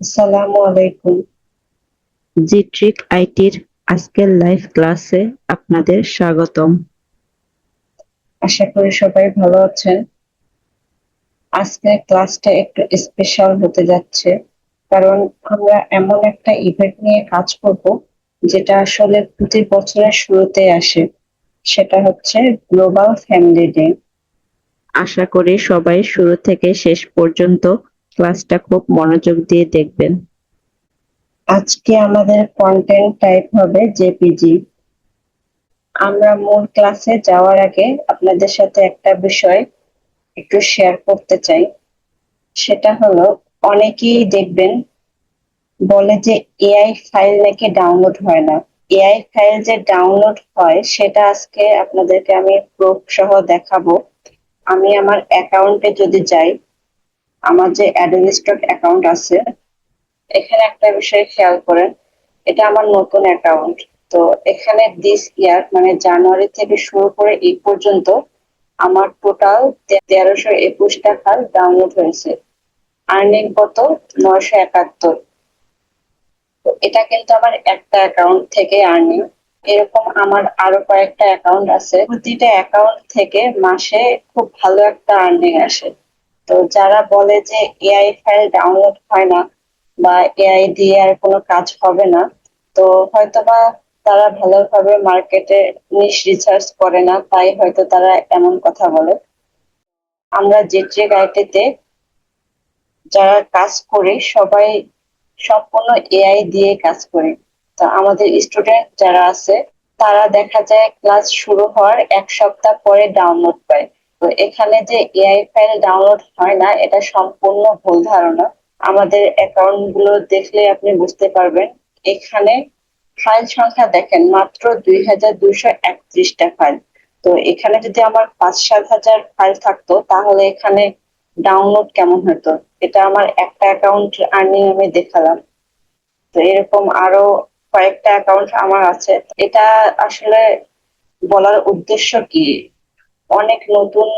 আসসালামু আলাইকুম। জিট্রিক আইটির আজকের লাইভ ক্লাসে আপনাদের স্বাগতম। আশা করি সবাই ভালো আছেন। আজকের ক্লাসটা একটু স্পেশাল হতে যাচ্ছে, কারণ আমরা এমন একটা ইভেন্ট নিয়ে কাজ করব যেটা আসলে প্রতি বছরের শুরুতে আসে। সেটা হচ্ছে গ্লোবাল ফ্যামিলি ডে। আশা করি সবাই শুরু থেকে শেষ পর্যন্ত ক্লাসটা খুব মনোযোগ দিয়ে দেখবেন। আজকে আমাদের কন্টেন্ট টাইপ হবে জেপিজি। আমরা মূল ক্লাসে যাওয়ার আগে আপনাদের সাথে একটা বিষয় একটু শেয়ার করতে চাই। সেটা হলো, অনেকেই দেখবেন বলে যে এআই ফাইল নাকি ডাউনলোড হয় না। এআই ফাইল যে ডাউনলোড হয় সেটা আজকে আপনাদেরকে আমি প্রুফ সহ দেখাবো। আমি আমার অ্যাকাউন্টে যদি যাই, আমার যে অ্যাডোবি স্টক অ্যাকাউন্ট আছে, এখানে একটা বিষয় খেয়াল করেন। এটা আমার নতুন অ্যাকাউন্ট। তো এখানে দিস ইয়ার মানে জানুয়ারি থেকে শুরু করে এই পর্যন্ত আমার টোটাল 1321 টাকা ডাউনলোড হয়েছে। আর্নিং কত? 971। তো এটা কিন্তু আমার একটা অ্যাকাউন্ট থেকে আর্নিং। এরকম আমার আরো কয়েকটা অ্যাকাউন্ট আছে, প্রতিটা অ্যাকাউন্ট থেকে মাসে খুব ভালো একটা আর্নিং আসে। তো যারা বলে যে এআই ফাইল ডাউনলোড হয় না বা এআই দিয়ে আর কোনো কাজ হবে না, তো হয়তোবা তারা ভালোভাবে মার্কেটে নিশ রিসার্চ করে না, তাই হয়তো তারা এমন কথা বলে। আমরা জেট্রিক আইটিতে যারা কাজ করি সবাই সম্পূর্ণ এআই দিয়ে কাজ করি। তো আমাদের স্টুডেন্ট যারা আছে তারা দেখা যায় ক্লাস শুরু হওয়ার 1 সপ্তাহ পরে ডাউনলোড পায়। তো এখানে যে এআই ফাইল ডাউনলোড হয় না, এটা সম্পূর্ণ ভুল ধারণা। আমাদের অ্যাকাউন্ট গুলো দেখলে আপনি বুঝতে পারবেন। এখানে ফাইল সংখ্যা দেখেন, মাত্র 2231টা ফাইল। তো এখানে যদি আমার 5-7 হাজার ফাইল থাকতো তাহলে এখানে ডাউনলোড কেমন হতো? এটা আমার একটা অ্যাকাউন্ট আর্নিং আমি দেখালাম। তো এরকম আরো কয়েকটা অ্যাকাউন্ট আমার আছে। এটা আসলে বলার উদ্দেশ্য কি, অনেক নতুন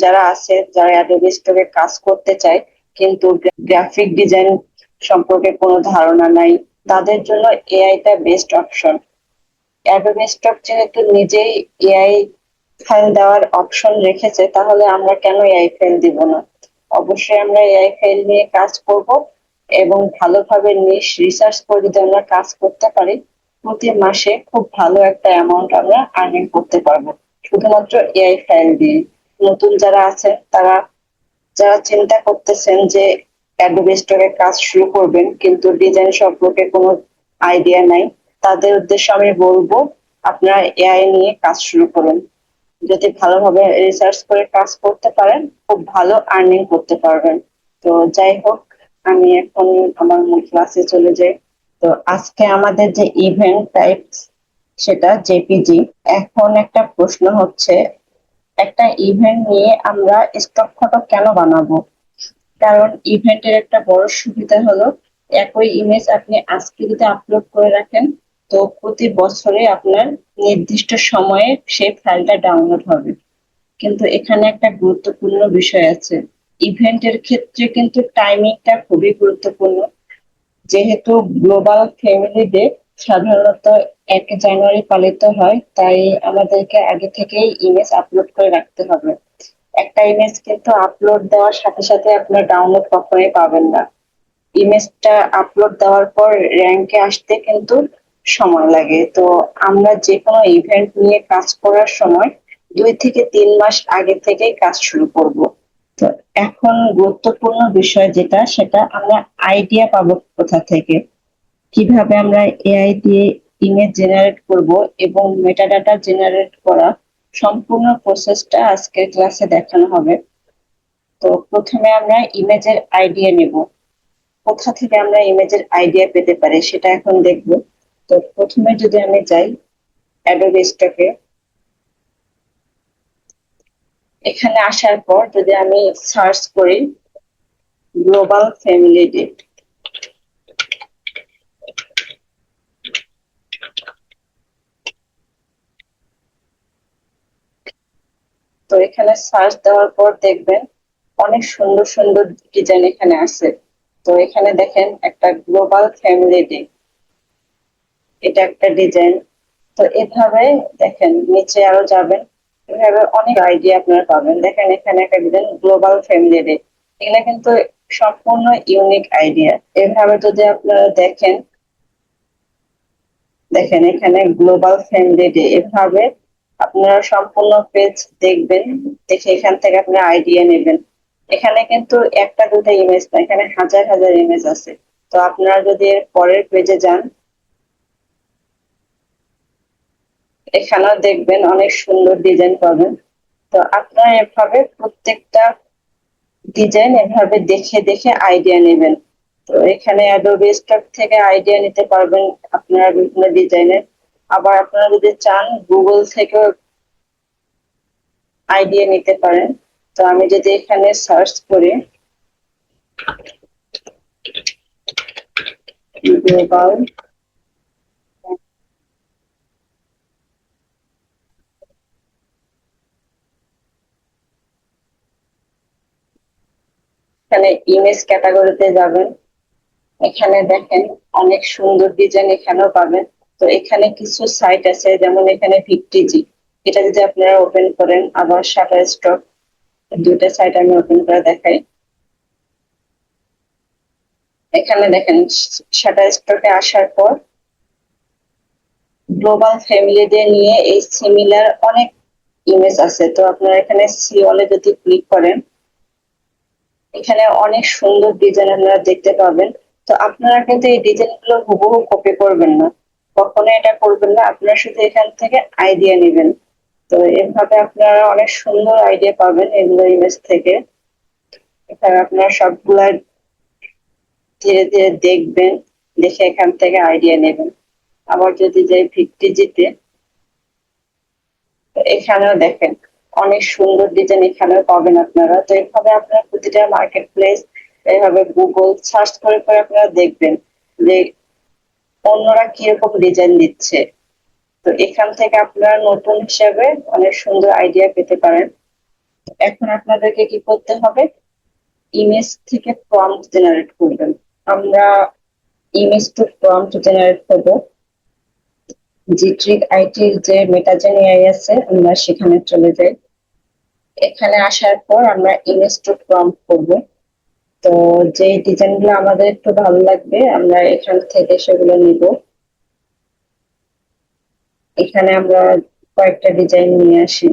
যারা আছে, যারা অ্যাডোবি স্টোরে কাজ করতে চায় কিন্তু গ্রাফিক ডিজাইন সম্পর্কে কোনো ধারণা নাই, তাদের জন্য এআই টা বেস্ট অপশন। অ্যাডোবি স্টক যেহেতু নিজেই এআই ফাইল দেওয়ার অপশন রেখেছে, তাহলে আমরা কেন এআই ফাইল দিব না? অবশ্যই আমরা এআই ফাইল নিয়ে কাজ করব, এবং ভালোভাবে নিশ রিসার্চ করে যদি আমরা কাজ করতে পারি, প্রতি মাসে খুব ভালো একটা অ্যামাউন্ট আমরা আর্নিং করতে পারবো শুধুমাত্র এআই ফাইল দিয়ে। নতুন যারা আছে তারা, যারা চিন্তা করতেছেন যে অ্যাডোবি স্টোরে কাজ শুরু করবেন কিন্তু ডিজাইন সম্পর্কে কোনো আইডিয়া নাই, তাদের উদ্দেশ্যে আমি বলবো আপনারা এআই নিয়ে কাজ শুরু করুন। যদি ভালোভাবে রিসার্চ করে কাজ করতে পারেন, খুব ভালো আর্নিং করতে পারবেন। তো যাই হোক, আমি এখন আমার মূল ক্লাসে চলে যাই। তো আজকে আমাদের যে ইভেন্ট টাইপ সেটা জেপিজি। এখন একটা প্রশ্ন হচ্ছে, একটা ইভেন্ট নিয়ে আমরা স্টক ফটো কেন বানাবো? কারণ ইভেন্টের একটা বড় সুবিধা হলো, একই ইমেজ আপনি আজকে যদি আপলোড করে রাখেন, তো প্রতি বছরে আপনার নির্দিষ্ট সময়ে সেই ফাইলটা ডাউনলোড হবে। কিন্তু এখানে একটা গুরুত্বপূর্ণ বিষয় আছে। ইভেন্টের ক্ষেত্রে কিন্তু টাইমিংটা খুবই গুরুত্বপূর্ণ। যেহেতু গ্লোবাল ফ্যামিলি ডে সাধারণত 1 জানুয়ারি পালিত হয়, তাই আমাদেরকে আগে থেকেই ইমেজ আপলোড করে রাখতে হবে। একটা ইমেজ কিন্তু আপলোড দেওয়ার সাথে সাথে আপনার ডাউনলোড কখনোই পাবেন না। ইমেজটা আপলোড দেওয়ার পর র্যাঙ্কে আসতে কিন্তু সময় লাগে। তো আমরা যে কোনো ইভেন্ট নিয়ে কাজ করার সময় 2 থেকে 3 মাস আগে থেকেই কাজ শুরু করব। তো এখন গুরুত্বপূর্ণ বিষয় যেটা, সেটা আমরা আইডিয়া পাবো কোথা থেকে, কিভাবে আমরা এআই দিয়ে ইমেজ জেনারেট করব এবং মেটাডাটা জেনারেট করা, সম্পূর্ণ প্রসেসটা আজকের ক্লাসে দেখানো হবে। তো প্রথমে আমরা ইমেজের আইডিয়া নেব। কোথা থেকে আমরা ইমেজের আইডিয়া পেতে পারি সেটা এখন দেখব। তো প্রথমে যদি আমি যাই অ্যাডোবি স্টকে, এখানে আসার পর যদি আমি সার্চ করি গ্লোবাল ফ্যামিলি ডে, তো এখানে সার্চ দেওয়ার পর দেখবেন অনেক সুন্দর সুন্দর ডিজাইন এখানে আছে। তো এখানে দেখেন একটা গ্লোবাল ফ্যামিলি ডে, এটা একটা ডিজাইন। তো এভাবে দেখেন নিচে আরো যাবেন, এভাবে অনেক আইডিয়া আপনারা পাবেন। দেখেন এখানে একটা ডিজাইন গ্লোবাল ফ্যামিলি ডে, এগুলা কিন্তু সম্পূর্ণ ইউনিক আইডিয়া। এভাবে যদি আপনারা দেখেন, দেখেন এখানে গ্লোবাল ফ্যামিলি ডে, এভাবে আপনারা সম্পূর্ণ পেজ দেখবেন, দেখে এখান থেকে আপনারা আইডিয়া নেবেন। এখানে কিন্তু একটা দুটো ইমেজ না, এখানে হাজার হাজার ইমেজ আছে। তো আপনারা যদি এর পরের পেজে যান, এখানেও দেখবেন অনেক সুন্দর ডিজাইন পাবেন। তো আপনারা এভাবে প্রত্যেকটা ডিজাইন এভাবে দেখে দেখে আইডিয়া নেবেন। তো এখানে অ্যাডোবি স্টক থেকে আইডিয়া নিতে পারবেন আপনারা বিভিন্ন ডিজাইনের। আবার আপনারা যদি চান গুগল থেকেও আইডিয়া নিতে পারেন। তো আমি যদি এখানে সার্চ করি গ্লোবাল, এখানে ইমেজ ক্যাটাগরিতে যাবেন, এখানে দেখেন অনেক সুন্দর ডিজাইন এখানেও পাবেন। তো এখানে কিছু সাইট আছে, যেমন এখানে ভিক্টিজি, এটা যদি আপনারা ওপেন করেন, আবার শাটার স্টক, দুইটা সাইট আমি ওপেন করে দেখাই। এখানে দেখেন শাটার স্টকে আসার পর গ্লোবাল ফ্যামিলি ডে নিয়ে এই সিমিলার অনেক ইমেজ আছে। তো আপনারা এখানে সি অলে যদি ক্লিক করেন, এখানে অনেক সুন্দর ডিজাইন আপনারা দেখতে পাবেন। তো আপনারা কিন্তু এই ডিজাইন গুলো হুবহু কপি করবেন না, কখনো এটা করবেন না। আপনারা শুধু এখান থেকে আইডিয়া নেবেন। তো এভাবে আপনারা অনেক সুন্দর আইডিয়া পাবেন এগুলো ইমেজ থেকে। এখানে আপনারা সবগুলা ধীরে ধীরে দেখবেন, দেখে এখান থেকে আইডিয়া নেবেন। আবার যদি যাই ভিক্টিজিতে, এখানেও দেখেন অনেক সুন্দর ডিজাইন এখানেও পাবেন আপনারা। তো এইভাবে আপনারা প্রতিটা মার্কেট প্লেস, এইভাবে গুগল সার্চ করে করে আপনারা দেখবেন যে অন্যরা কিরকম ডিজাইন দিচ্ছে। তো এখান থেকে আপনারা নতুন হিসাবে অনেক সুন্দর আইডিয়া পেতে পারেন। এখন আপনাদেরকে কি করতে হবে, ইমেজ থেকে প্রম্পট জেনারেট করবেন। আমরা ইমেজ টু প্রম্পট জেনারেট করবো। জিট্রিক আইটির যে মেটাজেন এআই আছে, আমরা সেখানে চলে যাই। এখানে আসার পর আমরা ইমেজ টু প্রম্পট করব। তো যে ডিজাইন গুলো আমাদের একটু ভালো লাগবে আমরা এখান থেকে সেগুলো নিব। এখানে আমরা কয়েকটা ডিজাইন নিয়ে আসি।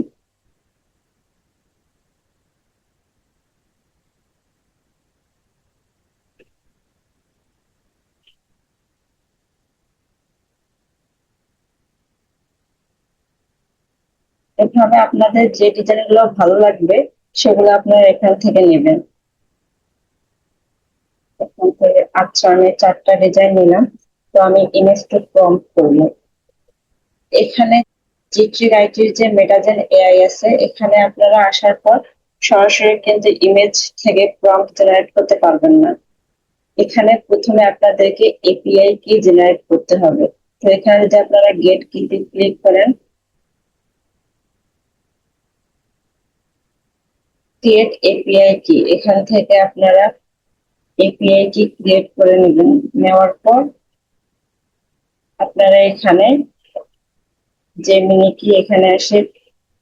এভাবে আপনাদের যে ডিজাইন গুলো ভালো লাগবে সেগুলো আপনারা এখান থেকে নেবেন। এখান থেকে আচ্ছা, আমি 4টা ডিজাইন নিলাম। তো আমি ইমেজ টু প্রম্পট করবো। এখানে জিট্রি আইটির যে মেটাজেন এআই আছে, এখানে আপনারা আসার পর সরাসরি কিন্তু ইমেজ থেকে প্রম্পট জেনারেট করতে পারবেন না। এখানে প্রথমে আপনাদেরকে এপিআই কি জেনারেট করতে হবে। তো এখানে যদি আপনারা গেট কিতে ক্লিক করেন, ক্রিয়েট এপিআই কি, এখান থেকে আপনারা এপিআই কি ক্রিয়েট করে নেবেন। নেওয়ার পর আপনারা এখানে জেমিনি কি এখানে এসে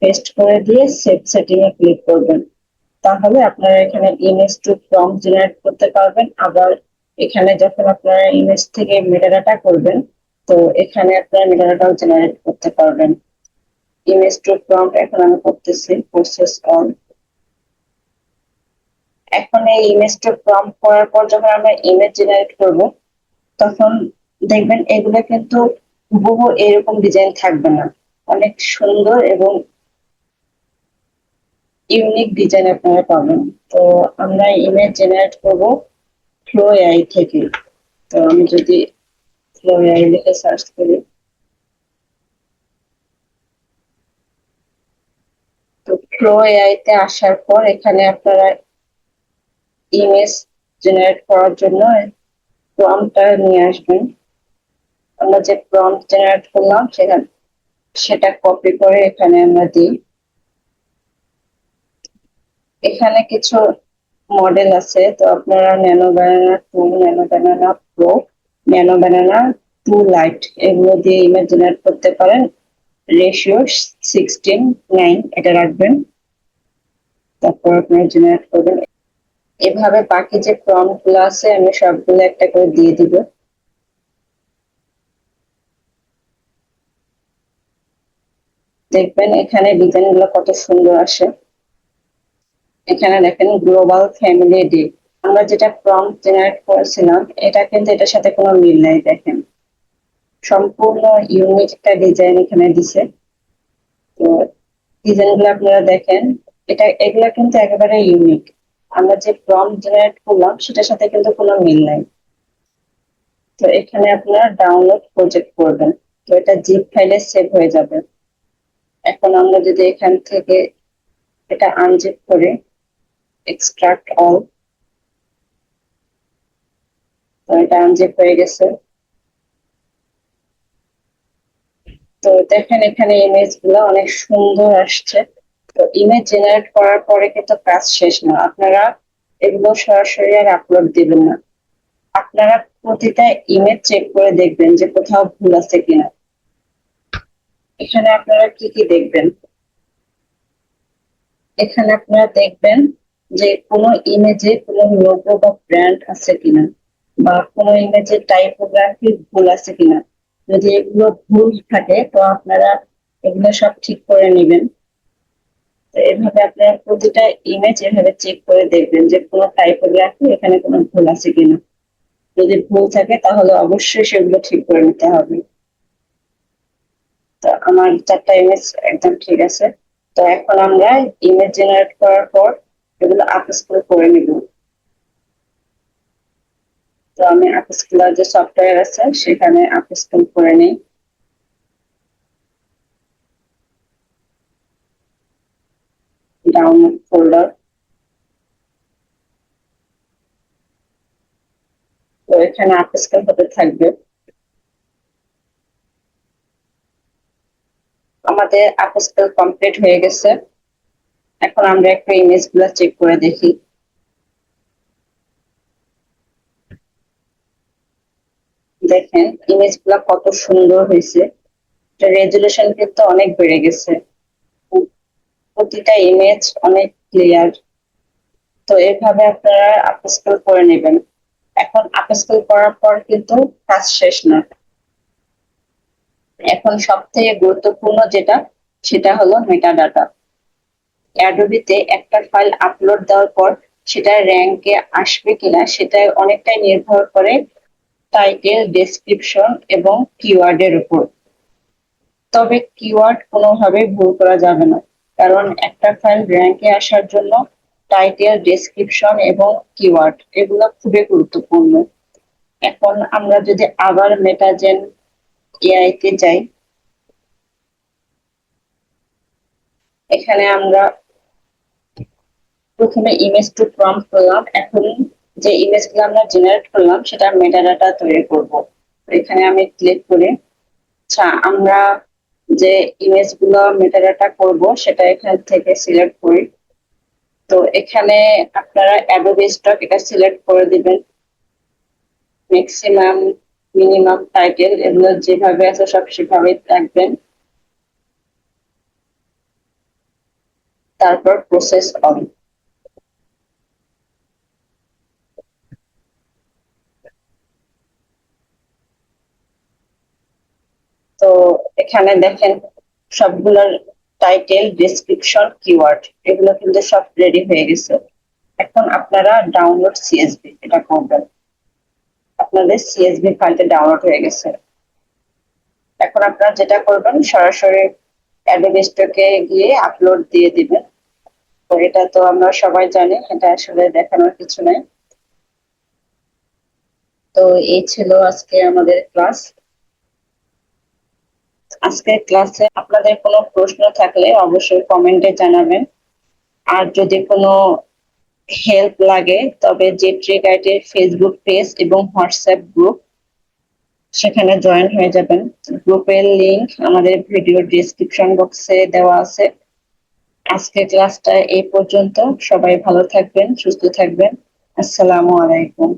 পেস্ট করে দিয়ে সেভ সেটিং এ ক্লিক করবেন। তাহলে আপনারা এখানে ইমেজ টু প্রম্পট জেনারেট করতে পারবেন। আবার এখানে যখন আপনারা ইমেজ থেকে মেটাডাটা করবেন, তো এখানে আপনারা মেটাডাটাও জেনারেট করতে পারবেন। ইমেজ টু প্রম্পট এখন আমি করতেছি, প্রসেস অন। এখন এই ইমেজ টু প্রম্পট করার পর যখন আমরা ইমেজ জেনারেট করব, তখন দেখবেন এগুলো কিন্তু হুবহু এরকম ডিজাইন থাকবে না, অনেক সুন্দর এবং ইউনিক ডিজাইন আপনারা পাবেন। তো আমরা ইমেজ জেনারেট করব ফ্লো এআই থেকে। তো আমি যদি ফ্লো এআই লিখে সার্চ করি, তো ফ্লো এআই তে আসার পর এখানে আপনারা ইমেজ জেনারেট করার জন্য প্রম্পটটা নিয়ে আসবেন। আমরা যে প্রম্পট জেনারেট করলাম সেটা কপি করে এখানে আমরা দিই। এখানে কিছু মডেল আছে, তো আপনারা nano banana 2, nano banana pro, nano banana 2 light এগুলো দিয়ে ইমেজ জেনারেট করতে পারেন। রেশিও 16:9 এটা রাখবেন, তারপর আপনারা জেনারেট করবেন। এভাবে বাকি যে প্রম্পট গুলো আছে আমি সবগুলো একটা করে দিয়ে দিব। দেখবেন এখানে ডিজাইন গুলো কত সুন্দর আসে। এখানে দেখেন গ্লোবাল ফ্যামিলি ডে, আমরা যেটা প্রম্পট জেনারেট করেছিলাম এটা কিন্তু এটার সাথে কোনো মিল নাই। দেখেন সম্পূর্ণ ইউনিক একটা ডিজাইন এখানে দিছে। তো ডিজাইন গুলো আপনারা দেখেন, এগুলা কিন্তু একেবারে ইউনিক। আমরা যে প্রম্পট জেনারেট করলাম সেটার সাথে কিন্তু কোনো মিল নাই। তো এখানে আপনারা ডাউনলোড প্রজেক্ট করবেন, তো এটা জিপ ফাইলে সেভ হয়ে যাবে। এখন আমরা যদি এখান থেকে এটা আনজিপ করে এক্সট্রাক্ট অল, তো এটা আনজিপ হয়ে গেছে। তো দেখেন এখানে ইমেজ গুলো অনেক সুন্দর আসছে। তো ইমেজ জেনারেট করার পরে কিন্তু কাজ শেষ না, আপনারা এগুলো সরাসরি আর আপলোড দিবেন না। আপনারা প্রতিটা ইমেজ চেক করে দেখবেন যে কোথাও ভুল আছে কিনা। এখানে আপনারা কি কি দেখবেন, এখানে আপনারা দেখবেন যে কোনো ইমেজে কোনো লোগো বা ব্র্যান্ড আছে কিনা, বা কোনো ইমেজে টাইপোগ্রাফি ভুল আছে কিনা। যদি এগুলো ভুল থাকে তো আপনারা এগুলো সব ঠিক করে নেবেন। তো এভাবে আপনারা প্রতিটা ইমেজ এভাবে চেক করে দেখবেন যে কোনো টাইপোগ্রাফি এখানে কোনো ভুল আছে কিনা। যদি ভুল থাকে তাহলে অবশ্যই সেগুলো ঠিক করে নিতে হবে। তো আমার 4টা ইমেজ একদম ঠিক আছে। তো এখন আমরা ইমেজ জেনারেট করার পর এগুলো আপস্কেল করে নিব। তো আমি আপস্কেলার যে সফটওয়্যার আছে সেখানে আপস্কেল করে নিই। ডাউনলোড ফোল্ডার, তো এখানে আপস্কেল হতে থাকবে। আমাদের আপস্কেল কমপ্লিট হয়ে গেছে। এখন আমরা একটা ইমেজ গুলা চেক করে দেখি। দেখেন ইমেজ গুলা কত সুন্দর হয়েছে, রেজুলেশন কিন্তু অনেক বেড়ে গেছে, প্রতিটা ইমেজ অনেক ক্লিয়ার। তো এইভাবে আপনারা আপস্কেল করে নেবেন। এখন আপস্কেল করার পর কিন্তু কাজ শেষ না। এখন সব থেকে গুরুত্বপূর্ণ যেটা সেটা হলো মেটাডাটা। অ্যাডোবিতে একটা ফাইল আপলোড দেওয়ার পর সেটা র্যাঙ্কে আসবে কিনা সেটা অনেকটাই নির্ভর করে টাইটেল, ডেসক্রিপশন এবং কিওয়ার্ডের উপর। তবে কিওয়ার্ড কোনোভাবে ভুল করা যাবে না, কারণ একটা ফাইল র্যাঙ্কে আসার জন্য টাইটেল, ডেসক্রিপশন এবং কিওয়ার্ড এগুলো খুবই গুরুত্বপূর্ণ। এখন আমরা যদি আবার মেটাজেন এআই তে যাই, এখানে আমরা প্রথমে ইমেজ টু প্রম্পট করলাম। এখন যে ইমেজ গুলো আমরা জেনারেট করলাম সেটা মেটাডাটা তৈরি করব। এখানে আমি ক্লিক করে, আচ্ছা আমরা যে ইমেজ গুলো মেটাডাটা করব সেটা এখান থেকে সিলেক্ট করি। তো এখানে আপনারা অ্যাডোবি স্টক এটা সিলেক্ট করে দিবেন। ম্যাক্সিমাম, মিনিমাম, টাইটেল এগুলো যেভাবে আছে সব সেভাবেই রাখবেন। তারপর প্রসেস অন। তো এখানে দেখেন সবগুলোর টাইটেল, ডেসক্রিপশন, কিওয়ার্ড এগুলো কিন্তু সব রেডি হয়ে গেছে। এখন আপনারা ডাউনলোড সিএসভি এটা করবেন। আপনাদের সিএসভি ফাইলটা ডাউনলোড হয়ে গেছে। এখন আপনারা যেটা করবেন সরাসরি অ্যাডোবি স্টকে গিয়ে আপলোড দিয়ে দিবেন। তো এটা তো আমরা সবাই জানি, এটা আসলে দেখানোর কিছু নেই। তো এই ছিল আজকে আমাদের ক্লাস। আজকের ক্লাসে আপনাদের কোনো প্রশ্ন থাকলে অবশ্যই কমেন্টে জানাবেন। আর যদি কোনো হেল্প লাগে তবে জেট্রি গাইডের ফেসবুক পেজ এবং হোয়াটসঅ্যাপ গ্রুপ, সেখানে জয়েন হয়ে যাবেন। গ্রুপের লিংক আমাদের ভিডিও ডেসক্রিপশন বক্সে দেওয়া আছে। আজকের ক্লাসটা এই পর্যন্ত। সবাই ভালো থাকবেন, সুস্থ থাকবেন। আসসালামু আলাইকুম।